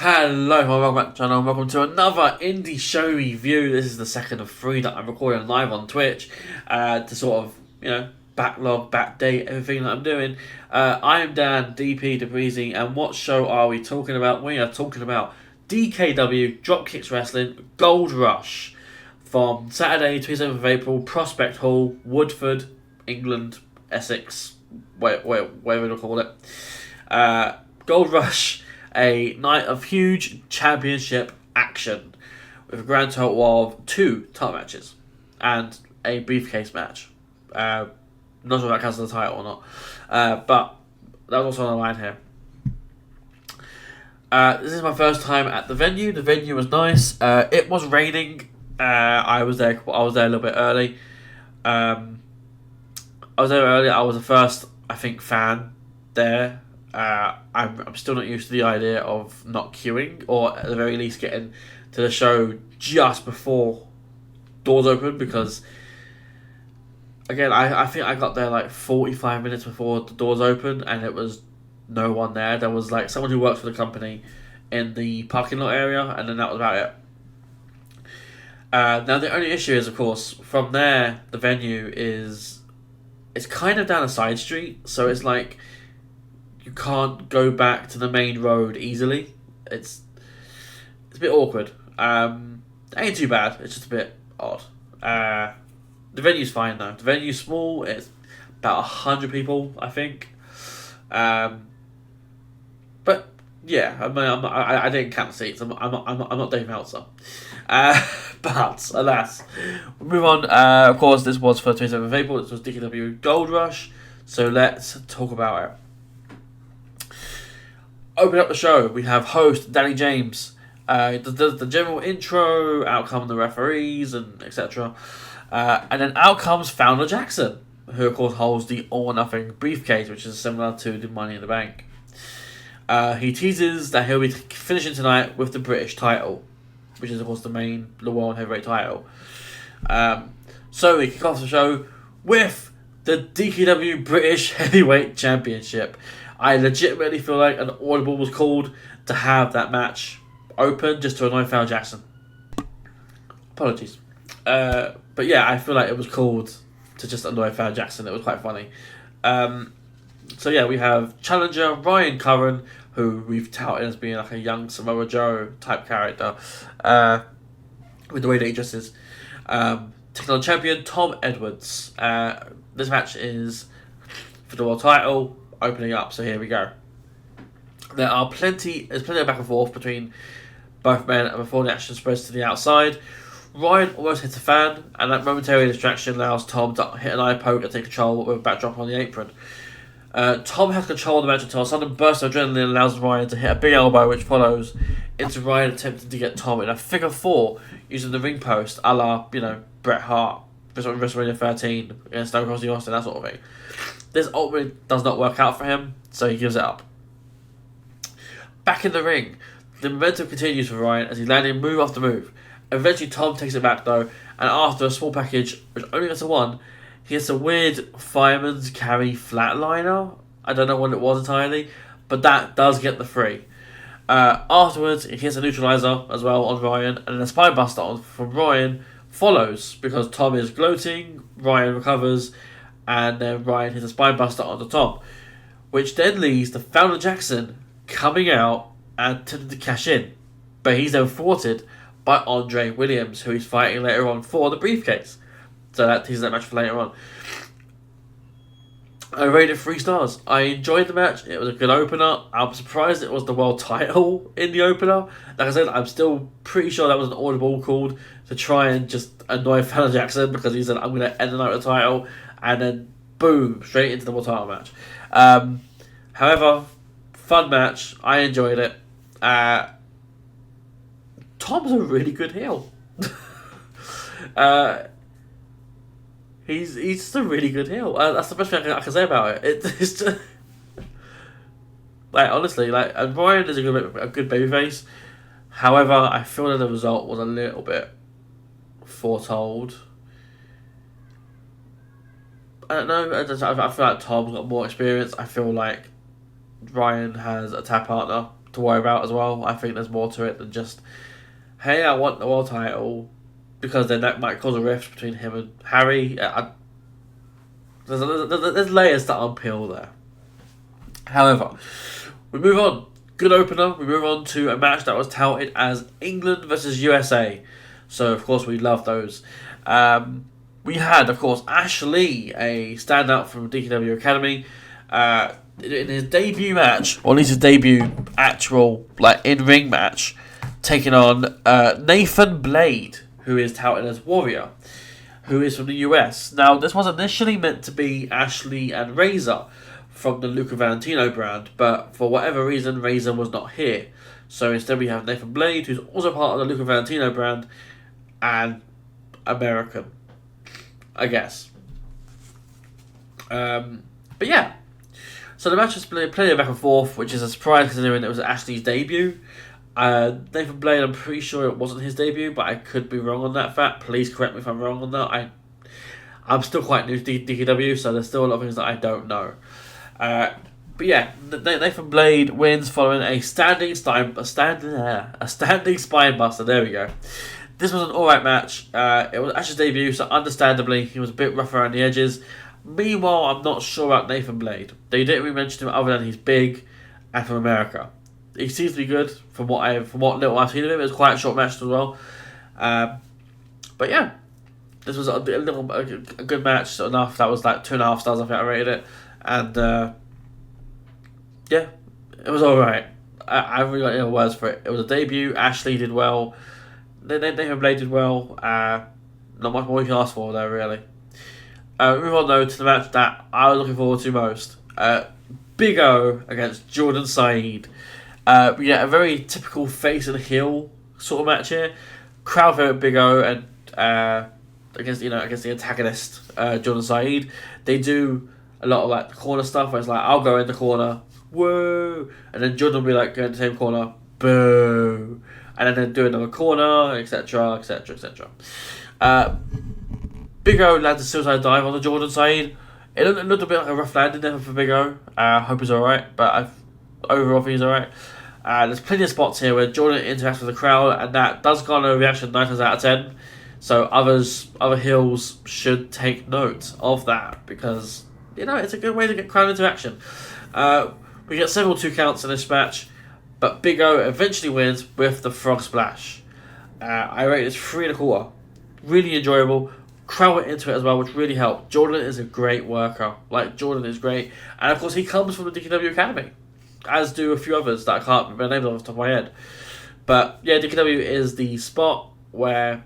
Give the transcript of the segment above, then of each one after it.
Hello, and welcome back to the channel, and welcome to another indie show review. This is the second of three that I'm recording live on Twitch to sort of, backlog, backdate everything that I'm doing. I am Dan, DP Depreezy, and what show are we talking about? We are talking about DKW Dropkixx Wrestling Gold Rush from Saturday, 27th of April, Prospect Hall, Woodford, England, Essex, whatever you call it. Gold Rush. A night of huge championship action with a grand total of 2 title matches and a briefcase match. Not sure if that counts as the title or not, but that was also on the line here. This is my first time at the venue. The venue was nice. It was raining. I was there a little bit early. I was the first, I think, fan there. I'm still not used to the idea of not queuing, or at the very least getting to the show just before doors open, because again, I think I got there like 45 minutes before the doors open and it was no one there. There was like someone who works for the company in the parking lot area, and then that was about it. Now the only issue is, of course, from there the venue it's kind of down a side street, so it's like you can't go back to the main road easily. It's a bit awkward. It ain't too bad. It's just a bit odd. The venue's fine though. The venue's small. It's about 100 people, I think. But yeah, I didn't count the seats. I'm not Dave Meltzer. But alas, we'll move on. Of course, this was for 27th of April. This was DKW Gold Rush. So let's talk about it. Open up the show, we have host Danny James, does the general intro, out come the referees, and etc. And then out comes Founder Jackson, who of course holds the All or Nothing briefcase, which is similar to the Money in the Bank. He teases that he'll be finishing tonight with the British title, which is of course the World Heavyweight title. So we kick off the show with the DKW British Heavyweight Championship. I legitimately feel like an audible was called to have that match open just to annoy Founder Jackson. Apologies. But yeah, I feel like it was called to just annoy Founder Jackson. It was quite funny. So yeah, we have challenger Ryan Curran, who we've touted as being like a young Samoa Joe type character, with the way that he dresses. Taking on champion Tom Edwards. This match is for the world title. Opening up, so here we go. There's plenty of back and forth between both men, and before the action spreads to the outside, Ryan almost hits a fan, and that momentary distraction allows Tom to hit an eye poke and take control with a backdrop on the apron. Tom has control of the match until a sudden burst of adrenaline allows Ryan to hit a big elbow, which follows into Ryan attempting to get Tom in a figure 4 using the ring post, a la Bret Hart, WrestleMania 13 against Stone Cold Steve Austin, that sort of thing. This ultimately does not work out for him, so he gives it up. Back in the ring, the momentum continues for Ryan as he landed move after move. Eventually Tom takes it back though, and after a small package, which only gets a 1, he gets a weird fireman's carry flatliner. I don't know what it was entirely, but that does get the 3. Afterwards, he hits a neutralizer as well on Ryan, and then a spine buster from Ryan follows because Tom is gloating. Ryan recovers, and then Ryan hits a spine buster on the top, which then leads to Founder Jackson coming out and attempting to cash in, but he's then thwarted by Andre Williams, who he's fighting later on for the briefcase. So that teases that match for later on. I rated 3 stars. I enjoyed the match. It was a good opener. I'm surprised it was the world title in the opener. Like I said, I'm still pretty sure that was an audible called to try and just annoy Founder Jackson, because he said, I'm going to end the night with the title, and then boom, straight into the world title match. However, fun match. I enjoyed it. Tom's a really good heel. He's just a really good heel. That's the best thing I can say about it. It's just, like, honestly, like, and Ryan is a good babyface. However, I feel that the result was a little bit foretold. I don't know. I feel like Tom's got more experience. I feel like Ryan has a tag partner to worry about as well. I think there's more to it than just, hey, I want the world title, because then that might cause a rift between him and Harry. There's layers to unpeel there. However, we move on. Good opener. We move on to a match that was touted as England versus USA. So, of course, we love those. We had, of course, Ashley, a standout from DKW Academy, in his debut match, or at least his debut actual in-ring match, taking on Nathan Blade, who is touted as Warrior, who is from the US. Now, this was initially meant to be Ashley and Razor from the Luca Valentino brand, but for whatever reason, Razor was not here. So instead we have Nathan Blade, who's also part of the Luca Valentino brand, and American, I guess. But yeah. So the match was plenty of back and forth, which is a surprise considering it was Ashley's debut. Nathan Blade, I'm pretty sure it wasn't his debut, but I could be wrong on that fact. Please correct me if I'm wrong on that. I'm still quite new to DKW, so there's still a lot of things that I don't know. But yeah, Nathan Blade wins following a standing spine buster. There we go. This was an alright match. It was Ash's debut, so understandably he was a bit rough around the edges. Meanwhile, I'm not sure about Nathan Blade. They didn't really mention him other than he's big and from America. He seems to be good from what little I've seen of him. It was quite a short match as well. But yeah, this was a good match enough. That was 2.5 stars. I think I rated it, and yeah, it was alright. I really got no words for it. It was a debut. Ashley did well. Nathan Blade did well. Not much more you can ask for there, really. Move on though to the match that I was looking forward to most. Big O against Jordan Said. We get a very typical face and heel sort of match here. Crowd favorite Big O and against the antagonist Jordan Said. They do a lot of the corner stuff where it's I'll go in the corner, whoa, and then Jordan will be go in the same corner, boo, and then do another corner, etc, etc, etc. Big O lands a suicide dive on the Jordan Said. It looked a bit like a rough landing there for Big O. I hope he's alright, but overall I think he's alright. There's plenty of spots here where Jordan interacts with the crowd, and that does garner a reaction 9 times out of 10. So other heels should take note of that, because it's a good way to get crowd interaction. We get several 2 counts in this match, but Big O eventually wins with the frog splash. I rate this 3.25. Really enjoyable. Crowd went into it as well, which really helped. Jordan is a great worker. Jordan is great. And of course, he comes from the DKW Academy, as do a few others that I can't remember their names off the top of my head. But yeah, DKW is the spot where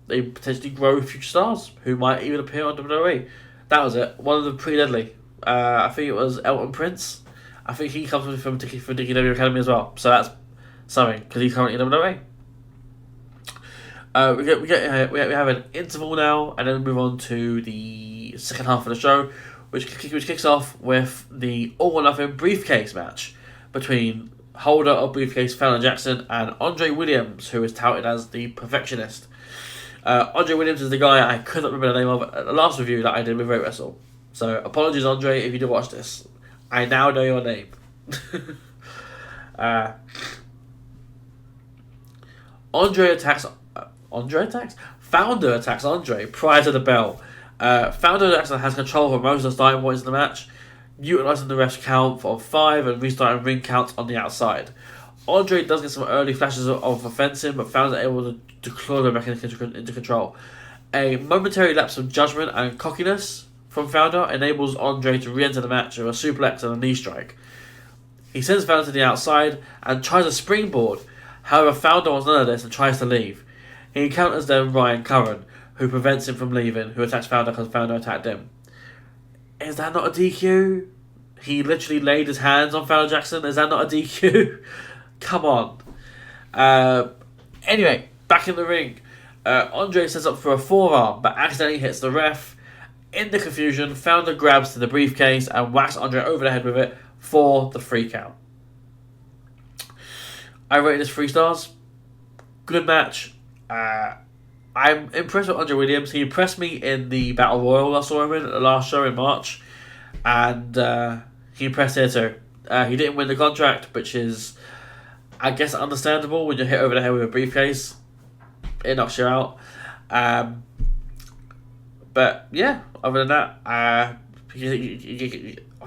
they potentially grow future stars who might even appear on WWE. That was it. One of them pretty deadly. I think it was Elton Prince. I think he comes from DKW Academy as well. So that's something, because he's currently in WWE. We have an interval now, and then we move on to the second half of the show, which kicks off with the All or Nothing briefcase match between holder of briefcase Fallon Jackson and Andre Williams, who is touted as the Perfectionist. Andre Williams is the guy I couldn't remember the name of at the last review that I did with Ray Wrestle. So apologies, Andre, if you do watch this. I now know your name. Founder attacks Andre prior to the bell. Founder Jackson has control over most of the starting points in the match, utilising the ref's count for 5 and restarting ring counts on the outside. Andre does get some early flashes of offensive, but Founder is able to claw them back into control. A momentary lapse of judgment and cockiness from Founder enables Andre to re-enter the match with a suplex and a knee strike. He sends Founder to the outside and tries a springboard. However, Founder wants none of this and tries to leave. He encounters then Ryan Curran, who prevents him from leaving, who attacks Founder because Founder attacked him. Is that not a DQ? He literally laid his hands on Fallon Jackson. Is that not a DQ? Come on. Anyway, back in the ring. Andre sets up for a forearm, but accidentally hits the ref. In the confusion, Founder grabs to the briefcase and whacks Andre over the head with it for the 3 count. I rated this 3 stars. Good match. I'm impressed with Andre Williams. He impressed me in the Battle Royal I saw him in at the last show in March. And he impressed here too. He didn't win the contract, which is I guess understandable when you're hit over the head with a briefcase. It knocks you out. But yeah, other than that,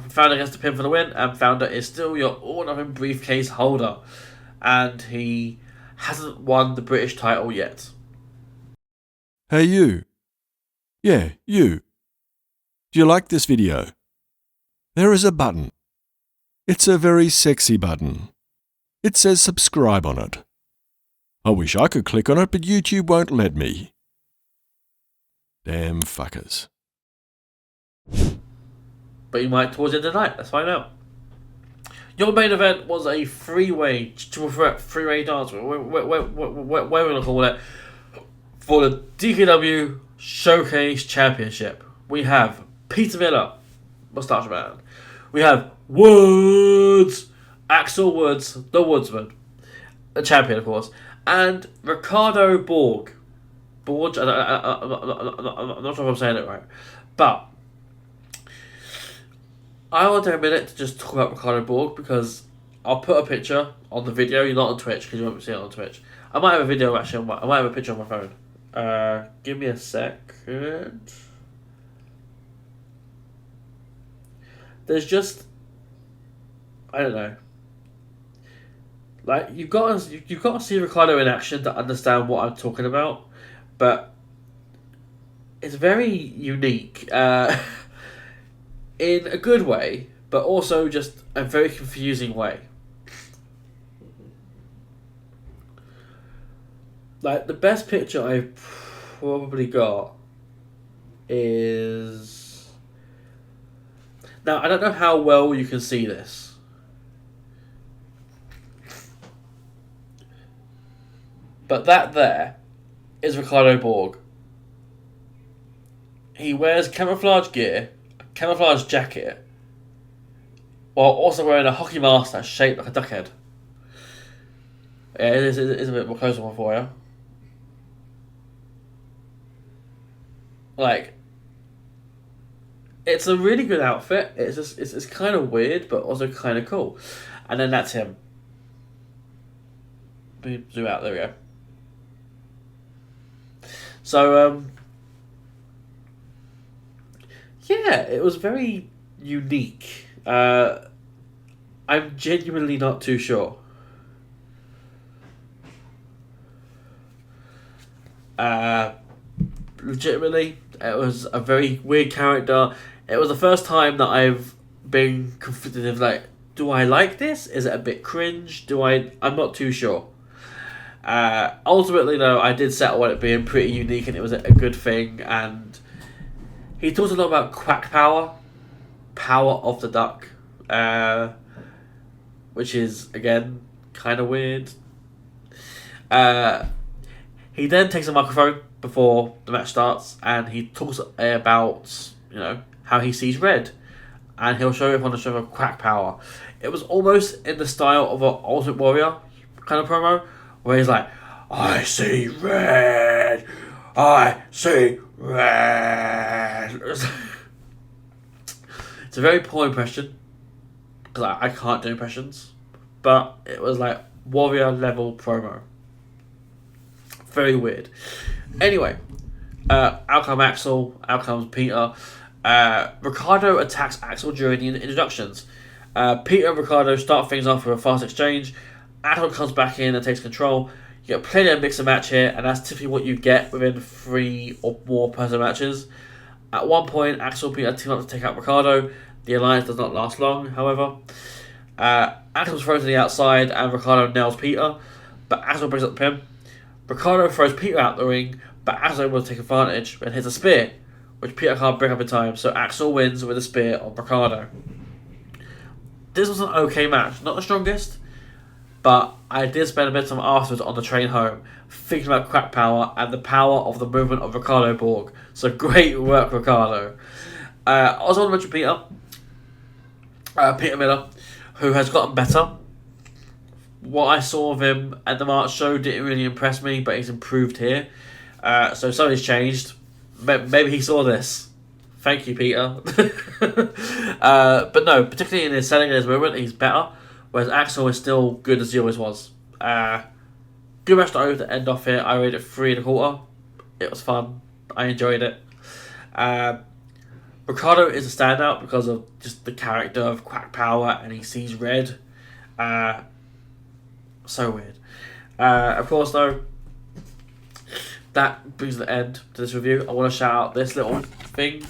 Founder gets the pin for the win, and Founder is still your all-knowing briefcase holder. And he hasn't won the British title yet. Hey you. Yeah, you. Do you like this video? There is a button. It's a very sexy button. It says subscribe on it. I wish I could click on it, but YouTube won't let me. Damn fuckers. But you might towards the end of the night. Let's find out. Your main event was a three-way dance, whatever we're going to call it, for the DKW Showcase Championship. We have Peter Miller, Mustache Man. We have Axel Woods, the Woodsman, the champion, of course, and Ricardo Borg. I'm not sure if I'm saying it right, but I want to take a minute to just talk about Ricardo Borg because I'll put a picture on the video. You're not on Twitch because you won't see it on Twitch. I might have a video actually. I might have a picture on my phone. Give me a second. There's just, I don't know. Like you've got to see Ricardo in action to understand what I'm talking about, but it's very unique. In a good way, but also just a very confusing way. Like, the best picture I've probably got is... Now, I don't know how well you can see this. But that there is Ricardo Borg. He wears camouflage gear, camouflage jacket, while also wearing a hockey mask that's shaped like a duck head. Yeah, it is a bit more closer one for you. Like, it's a really good outfit. It's kind of weird, but also kind of cool. And then that's him. Zoom out. There we go. So yeah, it was very unique. I'm genuinely not too sure. Legitimately, it was a very weird character. It was the first time that I've been conflicted of like, do I like this? Is it a bit cringe? I'm not too sure. Ultimately, though, I did settle on it being pretty unique and it was a good thing. And he talks a lot about quack power of the duck, which is, again, kind of weird. He then takes a microphone before the match starts and he talks about, how he sees red. And he'll show everyone the show of quack power. It was almost in the style of an Ultimate Warrior kind of promo, where he's like, I see red! I see red! It's a very poor impression, because I can't do impressions, but it was like Warrior level promo. Very weird. Anyway, out comes Axel, out comes Peter. Ricardo attacks Axel during the introductions. Peter and Ricardo start things off with a fast exchange. Axel comes back in and takes control. You get plenty of mixer match here, and that's typically what you get within 3 or more person matches. At one point, Axel and Peter team up to take out Ricardo. The alliance does not last long, however. Axel's thrown to the outside, and Ricardo nails Peter, but Axel brings up the pin. Ricardo throws Peter out the ring, but Axel is able to take advantage and hits a spear, which Peter can't bring up in time, so Axel wins with a spear on Ricardo. This was an okay match, not the strongest, but I did spend a bit of time afterwards on the train home thinking about crack power and the power of the movement of Ricardo Borg. So great work, Ricardo. I also want to mention Peter Miller, who has gotten better. What I saw of him at the March show didn't really impress me, but he's improved here. So something's changed. Maybe he saw this. Thank you, Peter. But no, particularly in his selling and his movement, he's better. Whereas Axel is still good as he always was. Good match to end off here. I rated it 3.25. It was fun. I enjoyed it. Ricardo is a standout because of just the character of Quack Power, and he sees red. So weird. Of course, though, that brings the end to this review. I want to shout out this little thing,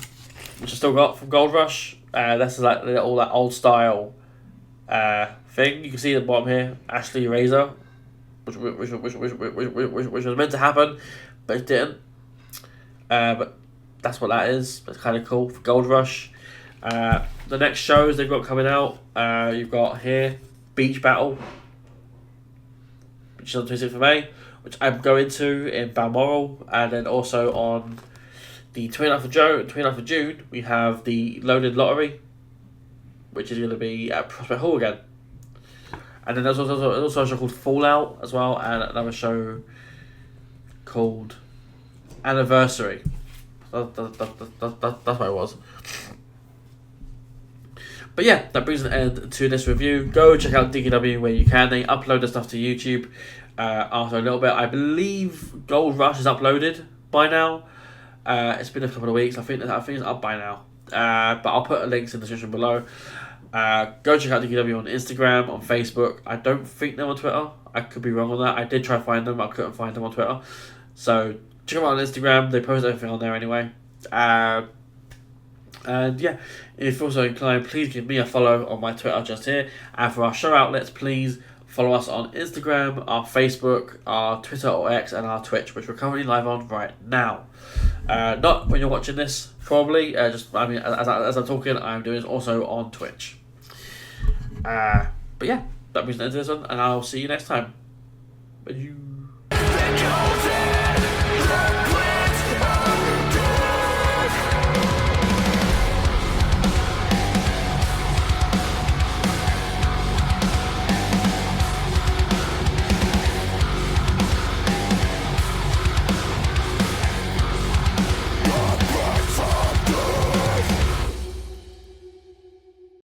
which I still got from Gold Rush. This is like all that old style thing. You can see at the bottom here, Ashley Razor, which was meant to happen, but it didn't. But that's what that is. It's kind of cool for Gold Rush. The next shows they've got coming out, you've got here Beach Battle, which is on the 26th of May, which I'm going to in Balmoral, and then also on the 29th of June we have the Loaded Lottery, which is going to be at Prospect Hall again. And then there's also a show called Fallout as well, and another show called Anniversary. That's what it was. But yeah, that brings an end to this review. Go check out DKW where you can. They upload the stuff to YouTube after a little bit. I believe Gold Rush is uploaded by now. It's been a couple of weeks. I think it's up by now. But I'll put links in the description below. Go check out DKW on Instagram, on Facebook. I don't think they're on Twitter. I could be wrong on that. I did try to find them. I couldn't find them on Twitter. So check them out on Instagram. They post everything on there anyway. And yeah, if you're also inclined, please give me a follow on my Twitter just here. And for our show outlets, please follow us on Instagram, our Facebook, our Twitter or X, and our Twitch, which we're currently live on right now. Not when you're watching this, probably. As I'm talking, I'm doing this also on Twitch. But yeah, that brings an end to this one, and I'll see you next time. Bye.